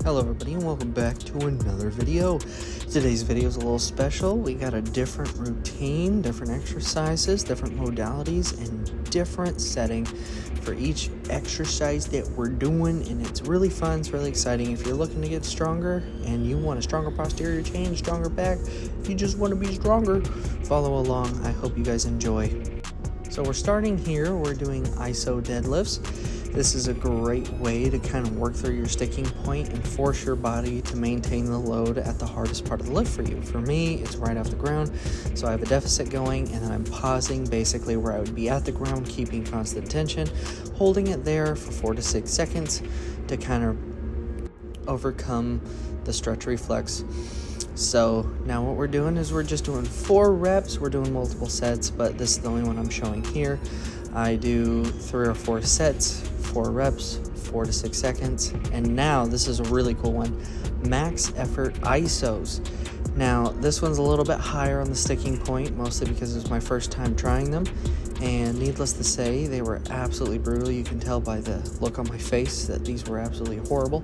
Hello everybody and welcome back to another video. Today's video is a little special. We got a different routine, different exercises, different modalities, and different setting for each exercise that we're doing, and it's really fun, it's really exciting. If you're looking to get stronger and you want a stronger posterior chain, stronger back, if you just want to be stronger, follow along. I hope you guys enjoy. So we're starting here, we're doing ISO deadlifts. This is a great way to kind of work through your sticking point and force your body to maintain the load at the hardest part of the lift for you. For me, it's right off the ground, so I have a deficit going and then I'm pausing basically where I would be at the ground, keeping constant tension, holding it there for 4 to 6 seconds to kind of overcome the stretch reflex. So now what we're doing is we're just doing 4 reps. We're doing multiple sets, but this is the only one I'm showing here. I do 3 or 4 sets, 4 reps, 4 to 6 seconds. And now this is a really cool one, max effort ISOs. Now this one's a little bit higher on the sticking point, mostly because it was my first time trying them. And needless to say, they were absolutely brutal. You can tell by the look on my face that these were absolutely horrible.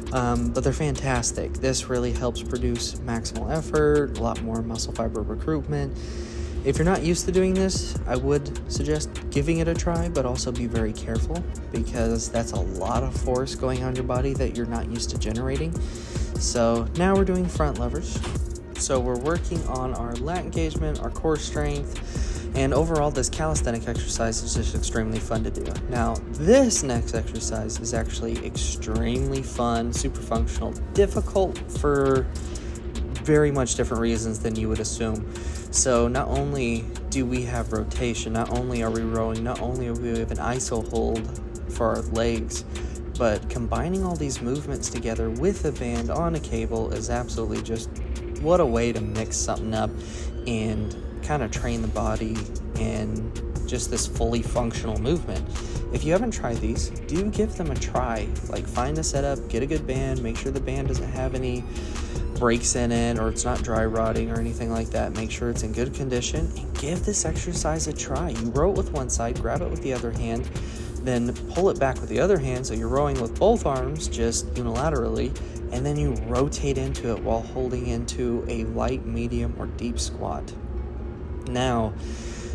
But they're fantastic. This really helps produce maximal effort, a lot more muscle fiber recruitment. If you're not used to doing this, I would suggest giving it a try, but also be very careful because that's a lot of force going on your body that you're not used to generating. So now we're doing front levers. So we're working on our lat engagement, our core strength, and overall this calisthenic exercise is just extremely fun to do. Now this next exercise is actually extremely fun, super functional, difficult for very much different reasons than you would assume. So not only do we have rotation, not only are we rowing, not only do we have an ISO hold for our legs, but combining all these movements together with a band on a cable is absolutely just what a way to mix something up and kind of train the body in just this fully functional movement. If you haven't tried these, do give them a try. Like, find a setup, get a good band, make sure the band doesn't have any breaks in it or it's not dry rotting or anything like that. Make sure it's in good condition and give this exercise a try. You row it with one side, grab it with the other hand, then pull it back with the other hand, so you're rowing with both arms just unilaterally, and then you rotate into it while holding into a light, medium, or deep squat. Now,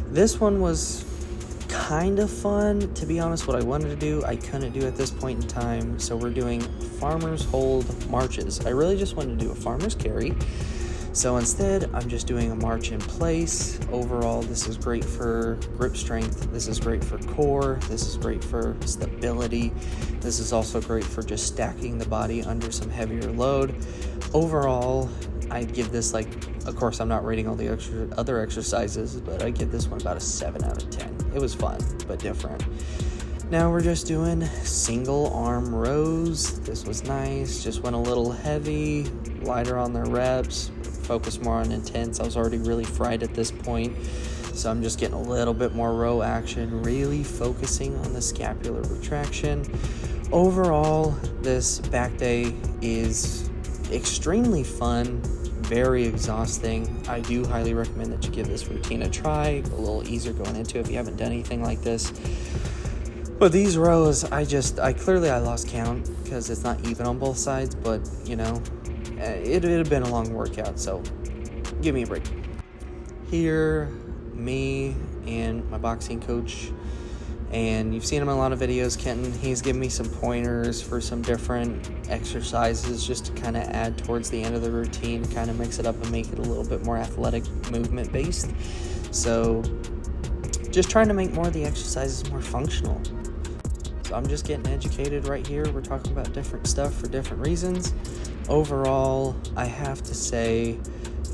this one was kind of fun. To be honest, what I wanted to do, I couldn't do at this point in time. So we're doing farmer's hold marches. I really just wanted to do a farmer's carry. So instead, I'm just doing a march in place. Overall, this is great for grip strength. This is great for core. This is great for stability. This is also great for just stacking the body under some heavier load. Overall, I'd give this, like, of course, I'm not rating all the other exercises, but I give this one about a 7 out of 10. It was fun, but different. Now we're just doing single arm rows. This was nice. Just went a little heavy, lighter on the reps, focus more on intense. I was already really fried at this point, so I'm just getting a little bit more row action, really focusing on the scapular retraction. Overall, this back day is extremely fun, very exhausting. I do highly recommend that you give this routine a try. A little easier going into it if you haven't done anything like this. But these rows, I lost count because it's not even on both sides, but you know, it had been a long workout, so give me a break. Here, me and my boxing coach, and you've seen him in a lot of videos, Kenton, he's given me some pointers for some different exercises just to kind of add towards the end of the routine, kind of mix it up and make it a little bit more athletic movement based. So just trying to make more of the exercises more functional. So I'm just getting educated right here. We're talking about different stuff for different reasons. Overall, I have to say,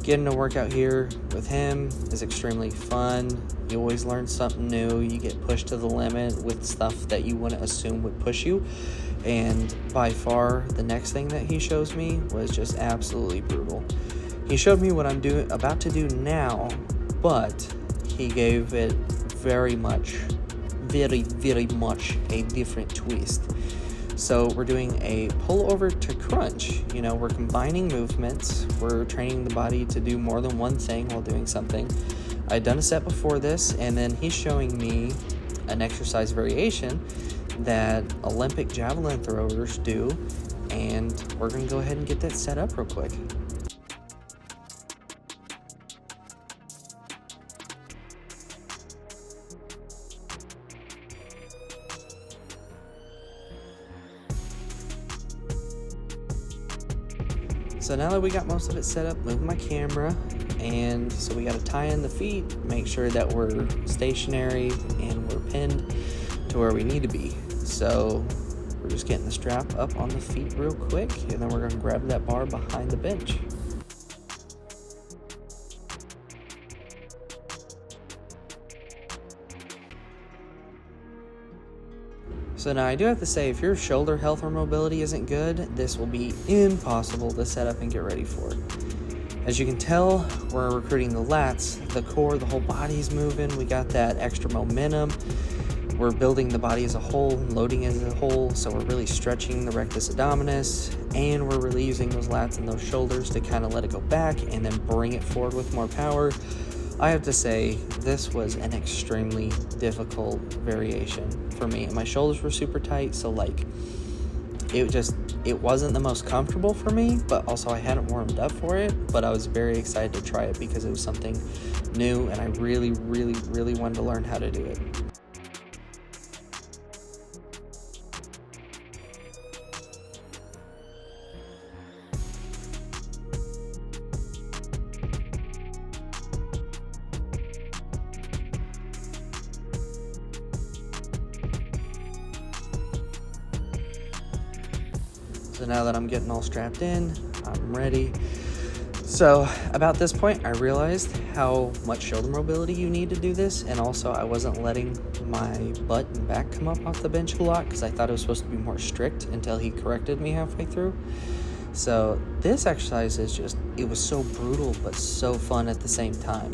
getting a workout here with him is extremely fun. You always learn something new. You get pushed to the limit with stuff that you wouldn't assume would push you. And by far, the next thing that he shows me was just absolutely brutal. He showed me what I'm about to do now, but he gave it very much a different twist. So we're doing a pull over to crunch. You know, we're combining movements. We're training the body to do more than one thing while doing something. I'd done a set before this, and then he's showing me an exercise variation that Olympic javelin throwers do, and we're gonna go ahead and get that set up real quick. So now that we got most of it set up, move my camera, and so we got to tie in the feet, make sure that we're stationary and we're pinned to where we need to be. So we're just getting the strap up on the feet real quick, and then we're going to grab that bar behind the bench. So now I do have to say, if your shoulder health or mobility isn't good, this will be impossible to set up and get ready for. As you can tell, we're recruiting the lats, the core, the whole body's moving. We got that extra momentum. We're building the body as a whole, loading as a whole, so we're really stretching the rectus abdominis, and we're really using those lats and those shoulders to kind of let it go back and then bring it forward with more power. I have to say, this was an extremely difficult variation for me. And my shoulders were super tight, so like, it wasn't the most comfortable for me, but also I hadn't warmed up for it, but I was very excited to try it because it was something new, and I really, really, really wanted to learn how to do it. So now that I'm getting all strapped in, I'm ready. So about this point, I realized how much shoulder mobility you need to do this, and also I wasn't letting my butt and back come up off the bench a lot because I thought it was supposed to be more strict until he corrected me halfway through. So this exercise is just, it was so brutal but so fun at the same time.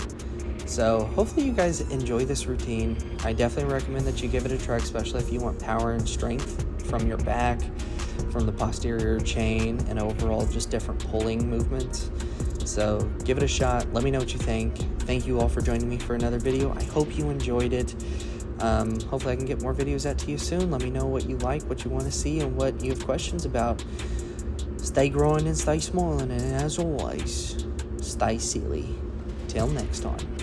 So hopefully you guys enjoy this routine. I definitely recommend that you give it a try, especially if you want power and strength from your back, from the posterior chain, and overall just different pulling movements. So give it a shot. Let me know what you think. Thank you all for joining me for another video. I hope you enjoyed it. Hopefully I can get more videos out to you soon. Let me know what you like, what you want to see, and what you have questions about. Stay growing and stay smiling, and as always, stay silly. Till next time.